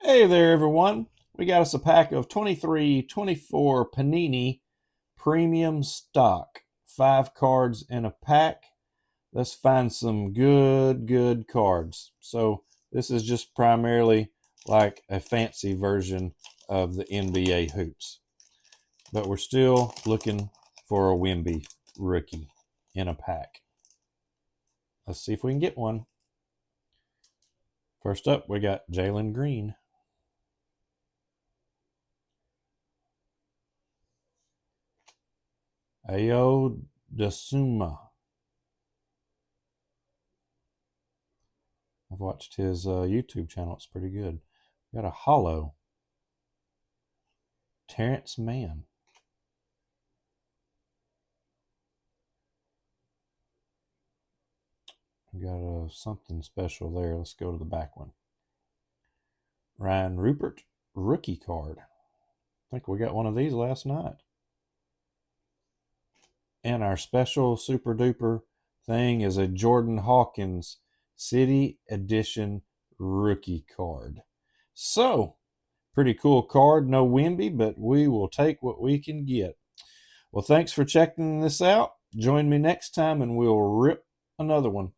Hey there, everyone. We got us a pack of 23-24 Panini Premium Stock. 5 cards in a pack. Let's find some good cards. So this is just primarily like a fancy version of the NBA hoops. But we're still looking for a Wemby rookie in a pack. Let's see if we can get one. First up, we got Jalen Green. Ayo Dasuma. I've watched his YouTube channel. It's pretty good. Got a hollow. Terrence Mann. Got something special there. Let's go to the back one. Ryan Rupert, rookie card. I think we got one of these last night. And our special super duper thing is a Jordan Hawkins City Edition rookie card. So, pretty cool card. No Wemby, but we will take what we can get. Well, thanks for checking this out. Join me next time and we'll rip another one.